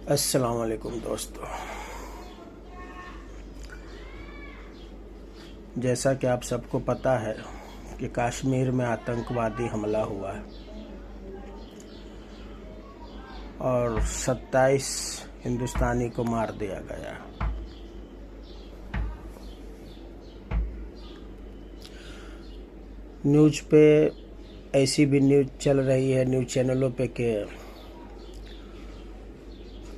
अस्सलाम वालेकुम दोस्तों। जैसा कि आप सबको पता है कि कश्मीर में आतंकवादी हमला हुआ है और 27 हिंदुस्तानी को मार दिया गया। न्यूज़ पे ऐसी भी न्यूज़ चल रही है, न्यूज़ चैनलों पे, कि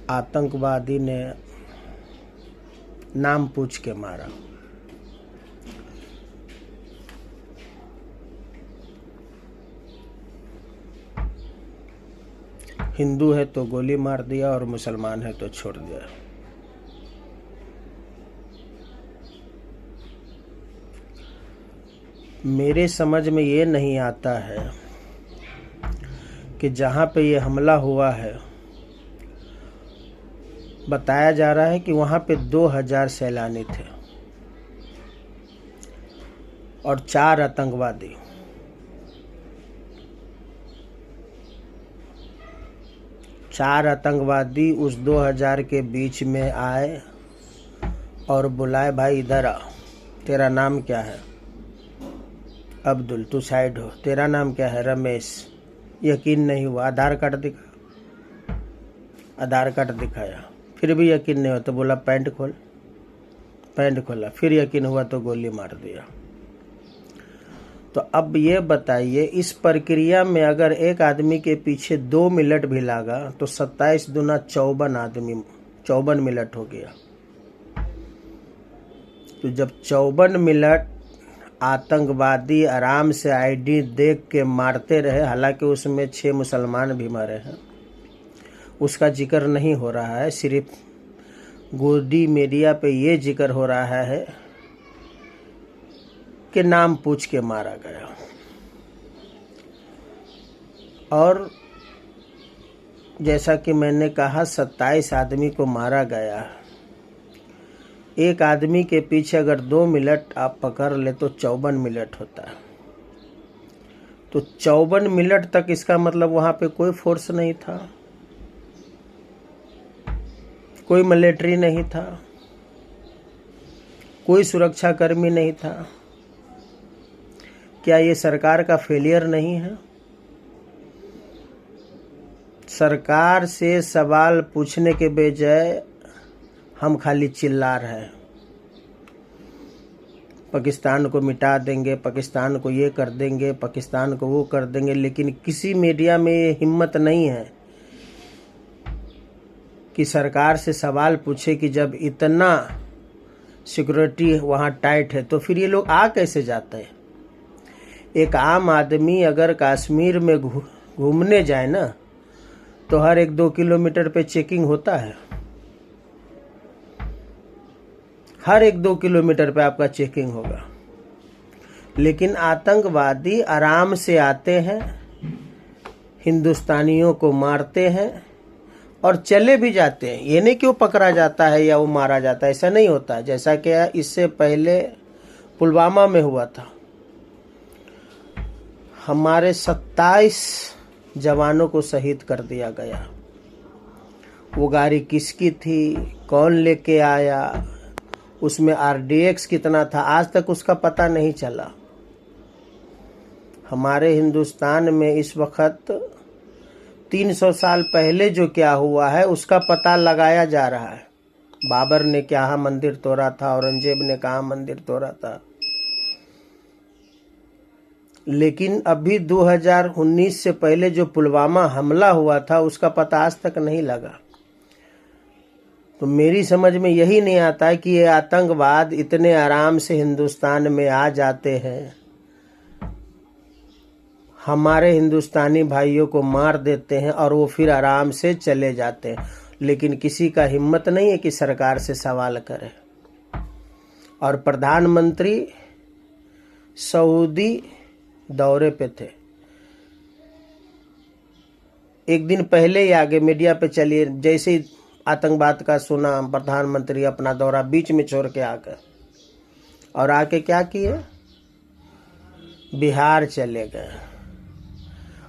आतंकवादी ने नाम पूछ के मारा। हिंदू है तो गोली मार दिया और मुसलमान है तो छोड़ दिया। मेरे समझ में ये नहीं आता है कि जहाँ पे ये हमला हुआ है, बताया जा रहा है कि वहाँ पे 2000 सैलानी थे और 4 आतंकवादी। चार आतंकवादी उस 2000 के बीच में आए और बुलाए, भाई इधर आ, तेरा नाम क्या है? अब्दुल, तू साइड हो। तेरा नाम क्या है? रमेश। यकीन नहीं हुआ, आधार कार्ड दिखा। आधार कार्ड दिखाया, फिर भी यकीन नहीं हुआ तो बोला पैंट खोल। पैंट खोला, फिर यकीन हुआ तो गोली मार दिया। तो अब ये बताइए, इस प्रक्रिया में अगर एक आदमी के पीछे 2 मिनट भी लगा तो 27 दूना 54 मिनट हो गया। तो जब 54 मिनट आतंकवादी आराम से आईडी देख के मारते रहे, हालांकि उसमें 6 मुसलमान भी मरे हैं, उसका जिक्र नहीं हो रहा है। सिर्फ गोदी मीडिया पे ये जिक्र हो रहा है कि नाम पूछ के मारा गया। और जैसा कि मैंने कहा, 27 आदमी को मारा गया। एक आदमी के पीछे अगर 2 मिनट आप पकड़ ले तो 54 मिनट होता है। तो 54 मिनट तक इसका मतलब वहां पे कोई फोर्स नहीं था, कोई मिलिट्री नहीं था, कोई सुरक्षा कर्मी नहीं था। क्या ये सरकार का फेलियर नहीं है? सरकार से सवाल पूछने के बजाय हम खाली चिल्ला रहे हैं, पाकिस्तान को मिटा देंगे, पाकिस्तान को ये कर देंगे, पाकिस्तान को वो कर देंगे, लेकिन किसी मीडिया में ये हिम्मत नहीं है कि सरकार से सवाल पूछे कि जब इतना सिक्योरिटी वहाँ टाइट है तो फिर ये लोग आ कैसे जाते हैं। एक आम आदमी अगर कश्मीर में घूमने जाए ना, तो हर 1-2 किलोमीटर पे चेकिंग होता है। हर 1-2 किलोमीटर पे आपका चेकिंग होगा। लेकिन आतंकवादी आराम से आते हैं, हिंदुस्तानियों को मारते हैं और चले भी जाते हैं। ये नहीं कि वो पकड़ा जाता है या वो मारा जाता है, ऐसा नहीं होता। जैसा कि इससे पहले पुलवामा में हुआ था, हमारे 27 जवानों को शहीद कर दिया गया। वो गाड़ी किसकी थी, कौन लेके आया, उसमें RDX कितना था, आज तक उसका पता नहीं चला। हमारे हिंदुस्तान में इस वक्त 300 साल पहले जो क्या हुआ है उसका पता लगाया जा रहा है। बाबर ने क्या मंदिर तोड़ा था, औरंगजेब ने कहाँ मंदिर तोड़ा था, लेकिन अभी 2019 से पहले जो पुलवामा हमला हुआ था उसका पता आज तक नहीं लगा। तो मेरी समझ में यही नहीं आता है कि ये आतंकवाद इतने आराम से हिंदुस्तान में आ जाते हैं, हमारे हिंदुस्तानी भाइयों को मार देते हैं और वो फिर आराम से चले जाते हैं, लेकिन किसी का हिम्मत नहीं है कि सरकार से सवाल करे। और प्रधानमंत्री सऊदी दौरे पे थे, एक दिन पहले ही आगे मीडिया पे चलिए, जैसे ही आतंकवाद का सुना, प्रधानमंत्री अपना दौरा बीच में छोड़ के आकर, और आके क्या किए, बिहार चले गए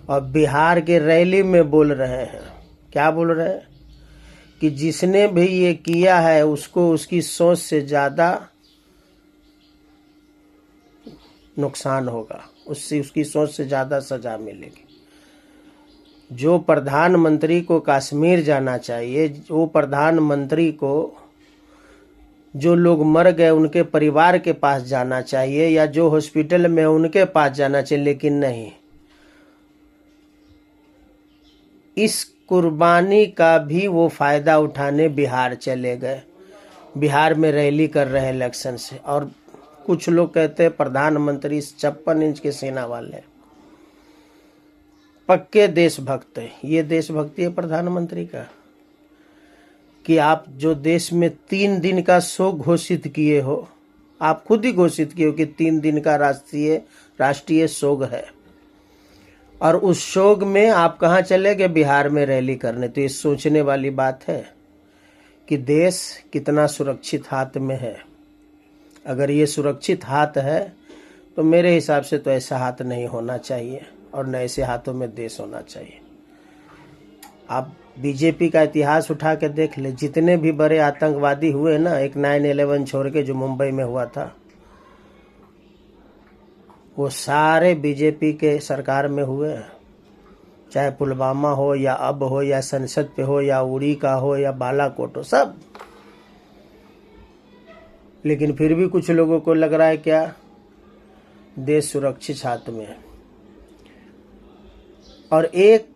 और बिहार के रैली में बोल रहे हैं, क्या बोल रहे हैं कि जिसने भी ये किया है उसको उसकी सोच से ज़्यादा नुकसान होगा, उससे उसकी सोच से ज़्यादा सज़ा मिलेगी। जो प्रधानमंत्री को कश्मीर जाना चाहिए, वो प्रधानमंत्री को जो लोग मर गए उनके परिवार के पास जाना चाहिए, या जो हॉस्पिटल में उनके पास जाना चाहिए, लेकिन नहीं, इस कुर्बानी का भी वो फायदा उठाने बिहार चले गए। बिहार में रैली कर रहे हैं इलेक्शन से, और कुछ लोग कहते हैं प्रधानमंत्री 56 इंच के सेना वाले पक्के देशभक्त है। ये देशभक्ति है प्रधानमंत्री का कि आप जो देश में 3 दिन का शोक घोषित किए हो, आप खुद ही घोषित किए हो कि 3 दिन का राष्ट्रीय शोक है, और उस शोक में आप कहाँ चले गए? बिहार में रैली करने। तो ये सोचने वाली बात है कि देश कितना सुरक्षित हाथ में है। अगर ये सुरक्षित हाथ है तो मेरे हिसाब से तो ऐसा हाथ नहीं होना चाहिए, और न ऐसे हाथों में देश होना चाहिए। आप बीजेपी का इतिहास उठा के देख ले, जितने भी बड़े आतंकवादी हुए ना, एक 9/11 छोड़ के जो मुंबई में हुआ था, वो सारे बीजेपी के सरकार में हुए। चाहे पुलवामा हो, या अब हो, या संसद पे हो, या उड़ी का हो, या बालाकोट हो, सब। लेकिन फिर भी कुछ लोगों को लग रहा है क्या देश सुरक्षित हाथ में है। और एक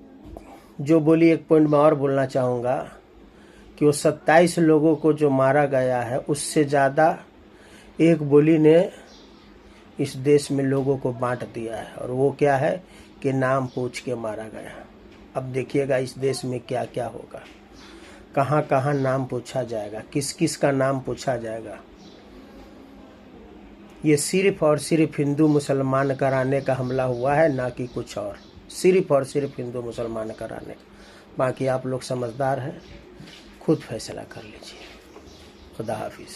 जो बोली, एक पॉइंट में और बोलना चाहूँगा कि वो 27 लोगों को जो मारा गया है, उससे ज़्यादा एक बोली ने इस देश में लोगों को बांट दिया है, और वो क्या है कि नाम पूछ के मारा गया। अब देखिएगा इस देश में क्या क्या होगा, कहाँ कहाँ नाम पूछा जाएगा, किस किस का नाम पूछा जाएगा। ये सिर्फ और सिर्फ हिंदू मुसलमान कराने का हमला हुआ है, ना कि कुछ और। सिर्फ और सिर्फ हिंदू मुसलमान कराने का। बाकी आप लोग समझदार हैं, खुद फैसला कर लीजिए। खुदा हाफिज़।